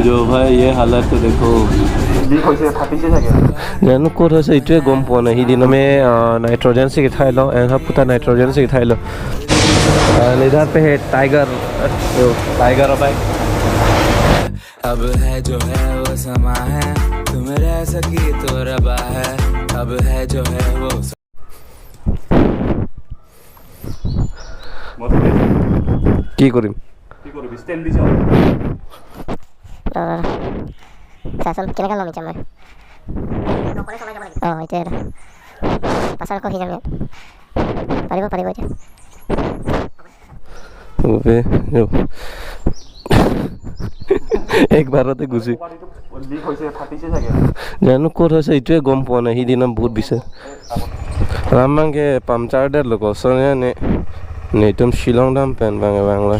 जो भाई ये हालत तो देखो জানো ক'ত হৈছে এইটোৱে গম পোৱা নাই সিদিনা नाइट्रोजन से गिठाई लो ऐसा पुता नाइट्रोजन से गिठाई लो इधर पे है टाइगर और भाई अब है जो है वो समा है तुम रह सकी तो रबा है अब है जो है वो কি কৰিম স্টেন্ড দিছ Datsun কেনেকৈ ল'ম এতিয়া মই অঁ এতিয়া পাছত আকৌ সিজাম পাৰিব এতিয়া একবাৰতে গুচি জানো ক'ত হৈছে এইটোৱে গম পোৱা নাই সিদিনা বহুত বিচাৰ ৰামাংকে পামচাৰ দে লোক ওচৰে নে একদম শ্বিলং দাম পেন বাঙে বাংলা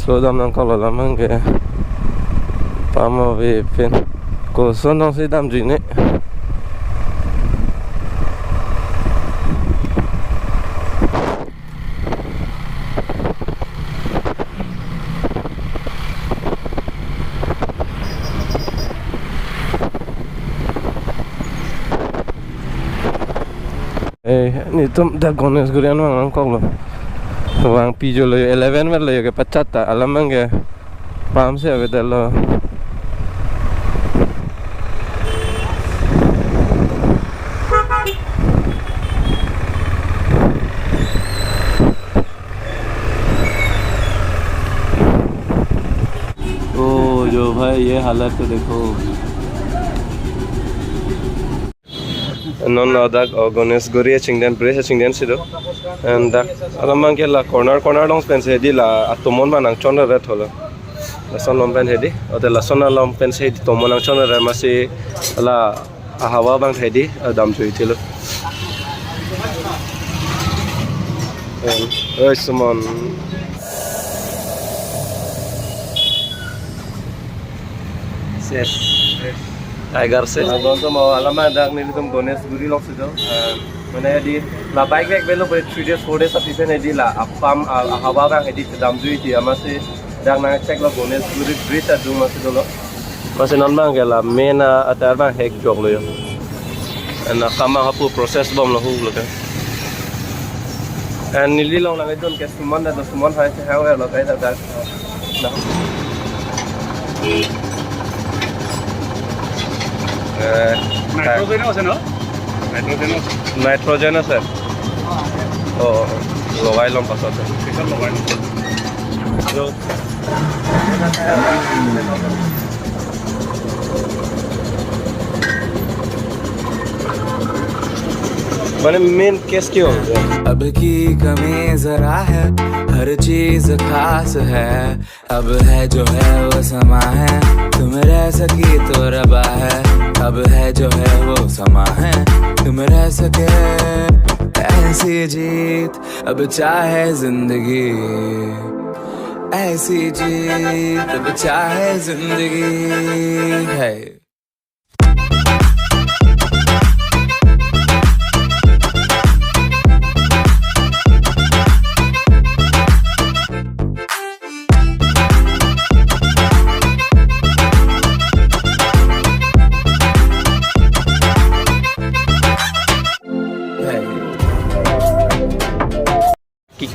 slow dalam nangkau lah mangke pama we pen ko sonong si dam jine ni tum dah gones gurian mang kau lo Wang pijo lo 11 mer lo ke pacata alamang ke pam se ave dalo ओ जो भाई ये हालत तो देखो non ada gones goria chingden presa chingden sido and alamang ke la corner long pen se di la atomon banang chona ret holo la son lom pen hedi ode la sona lom pen se di tomon ang chona re masi la hawa bang hedi dam joi thilo oi sumon set tiger से तो मैं आलमा डाक नहीं तुम गणेश गुरी लोग से जाओ मैंने दी ला बाइक बैग बेलो पर 3 days 4 days अभी से नहीं दी ला अपाम हवा का है दी दाम जुई थी हमारे से डाक ना चेक लो गणेश गुरी ब्रिज है जो मस्त दो लो मस्त नॉन बांग के ला मेन अतार बांग हैक जोक लो यो ना कामा हापु प्रोसेस बम लो हो लो के एंड नीली लोग लगे तो उनके सुमन है तो सुमन है से है लो कहीं तक ना নাইট্রোজেন আছে ন নাইট্রোজেন আছে ও লগাই লম পাছতে পিছত লগাই লম मैंने मेन केस क्यों अब की कमी जरा है हर चीज खास है अब है जो है वो समा है तुम रह सकी तो रबा है अब है जो है वो समा है तुम रह सके ऐसी जीत अब चाहे जिंदगी ऐसी जीत अब चाहे जिंदगी है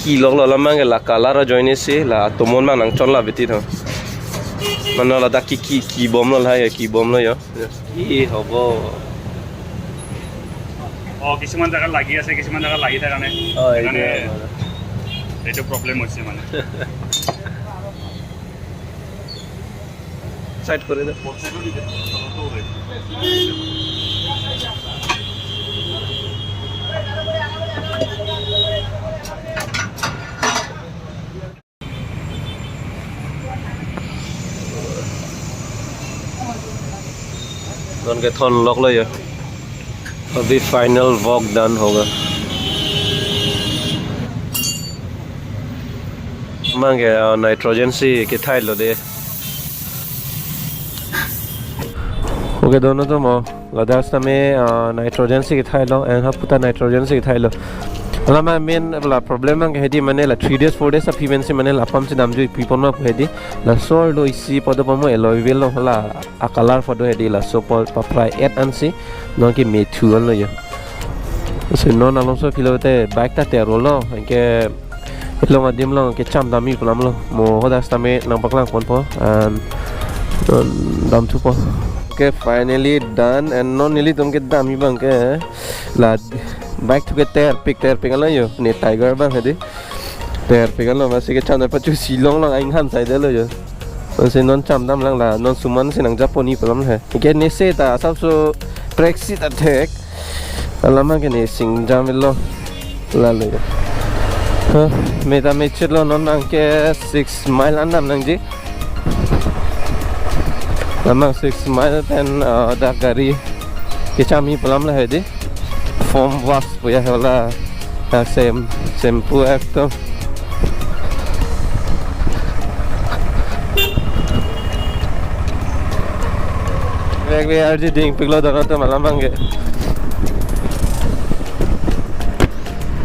ki log la mang la kala ra join se la tomon mang nang chon la beti tho man la da ki bom la ha ki bom la yo ki hobo ও কিছুমান জায়গা লাগি আছে কিছুমান জায়গা লাগি থাকা নাই মানে এইটো প্রবলেম হৈছে মানে সাইড করে দে उनके थन लग लो ये अभी फाइनल वॉक डन होगा मांगे नाइट्रोजन से के थाई लो दे ओके दोनों तो Ladar stame nitrogen se thai lo and ha puta nitrogen se thai lo lama main la problem ang hedi mane la 3 days 4 days appearance se mane la pam se dam ju people ma hedi la sor do isi podo pamo alloy wheel lo la a color fodo hedi la so pol paprai 8 ansi no ki me thu lo yo so non along so kilote bike ta te rolo ke lo ngadim lo ke cham dami pulam lo mo hoda stame nang paklang kon po and dam thu po okay finally done and non nearly tum ke dami bang ke la bike to get ter pick lo yo ne tiger bang hedi ter pick lo ma se ke cham na pa chu silong lang aing han sai de lo yo se non cham dam lang la non suman se nang japoni pulam he ke ne se ta sab so brexit attack lama ke ne sing jam lo la lo yo meta me chilo non anke 6 mile andam nang ji lama 6 mile ten da gari ke chami pulam la hedi form was puya hola same pu ekdom we are ji ding piglo da to malam bange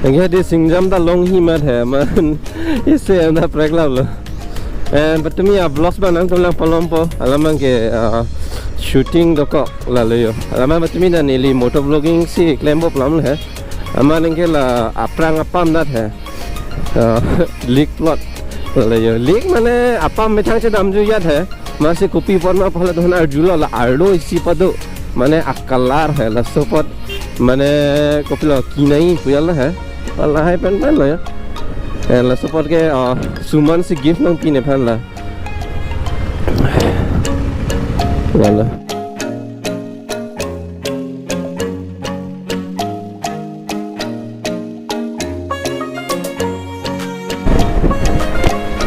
Engge singjam da long hi mat hai man isse na prekla lo and but to me a vlogs banang to lang palompo alamang ke shooting do ko la le yo alama but me na nili motor vlogging si klembo plam le aman engge la aprang apam dat hai leak plot le yo leak mane apam me thang che dam ju yat hai mase copy pon ma phala don ar julo la ardo isi pado mane akalar hai la sopot mane copy lo kinai puyal hai Allah hai pen la ya la support ke suman se gift nang pine phan la wala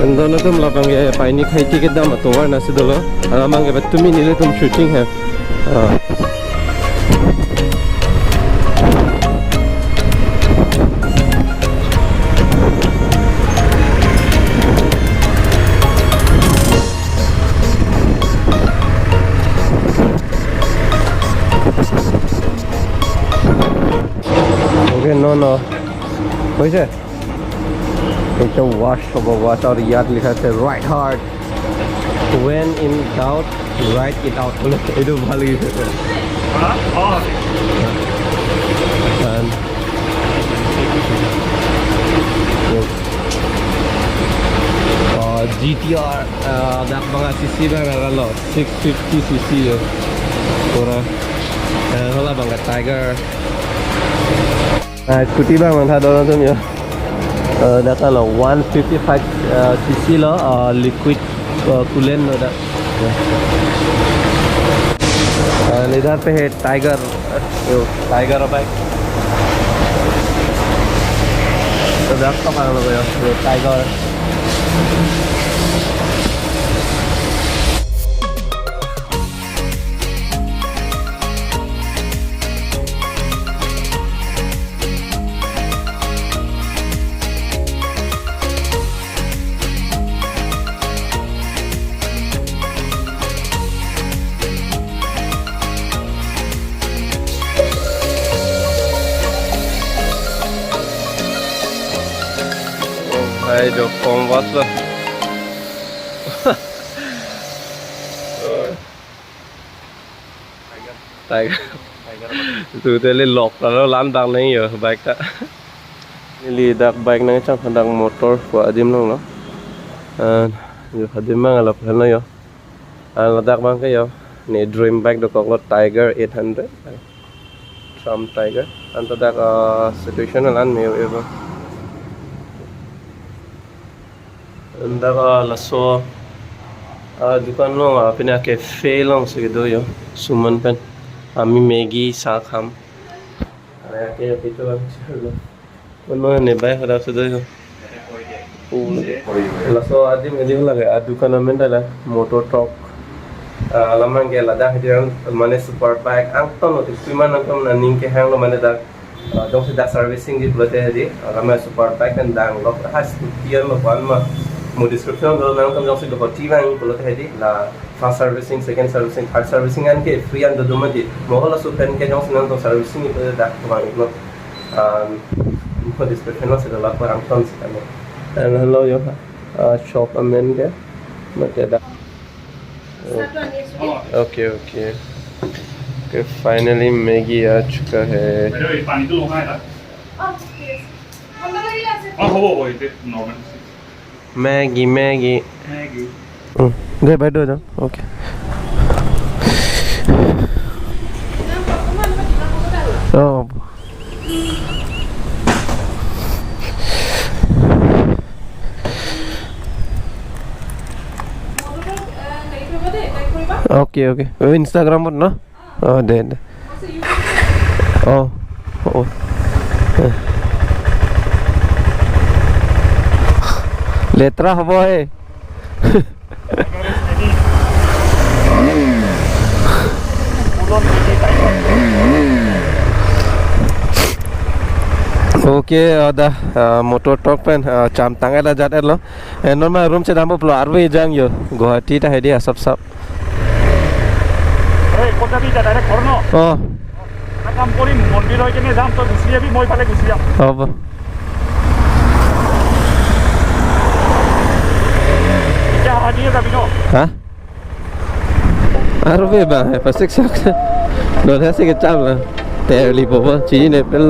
Andona tum la bang ye paini khai ti ke dam to war na se dolo amang ke tumi nile tum shooting hai no hoise it's a wash or yard likha se right hard when in doubt write it out bole edu bhalo gise and GTR dak banga cc ba lo 650 cc yo pura hola banga tiger scooty bang man tha do tum yo that là 155 cc lo liquid coolant lo da leader pe hai tiger bike to that ka parang lo yo tiger Hai jo form was lo tiger tu tele lock la lan dang nahi yo bike ta li dak bike nang chang dang motor ko adim long lo yo adim mang la plan yo la dak bang ke yo ne dream bike do ko tiger 800 Trump tiger anta dak situation lan me yo Ndaga laso dukan lo apina cafe long se do yo suman pen ami Maggie sa kham ara ke pito ba chalo kono ne bai hada se do yo laso adim edi lage dukan men dala motor truck alamang ke lada hidiran mane super bike ang tono timan ang na ning ke hang lo mane da dong se da servicing di blote hedi alama super bike and dang lo has tier lo pan ma mo description do nang kam jong se do ti bang polo te hedi la first servicing, second servicing, third servicing and ke free and the domadi mohola so pen ke jong sinan to servicing itu dah kemang itu description lah sudah lapor angton sikane and hello yo shop amen ke mate dah okay finally Maggie आ चुका है पानी तो लोगा है ना हो इते normal Maggie गए बैठो जाओ ओके ओके इंस्टाग्राम पर ना दे लेतरा हवा है ओके दा मोटर टॉक पेन चाम तांगा जात लो एनर मा रूम से दामो प्लो आरवे जांग यो गुवाहाटी ता हेदी सब ए कोटा बि डाइरेक्ट करनो काम करी मंदिर होय केने जाम तो गुसी आबि মই फाले गुसी जाम अब क्या आजिए जाबि नो हां आरवे बा है पसिक सक नो है से के चावला तेली बोबा चीज ने पेल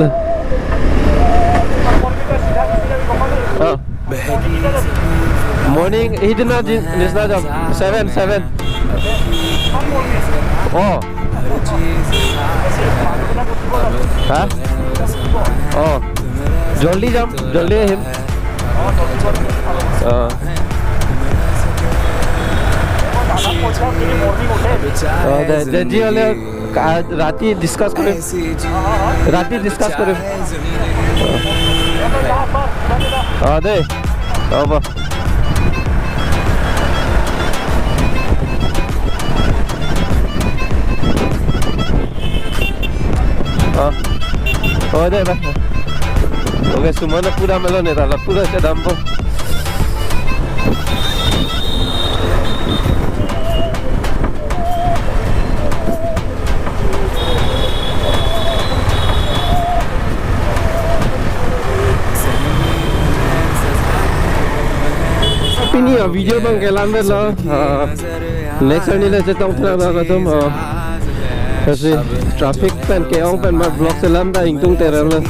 morning he did not this not 7 oh huh oh jolly him जी वाले राती डिस्कस करें दे अब दे ओके सुमन पूरा मेलो ने ताला पूरा से दाम पो Ini ya video bang kelan lah. Next ini lah kita orang nak tu kasi traffic pen keong pen mat block selam dah ingtung terang lah.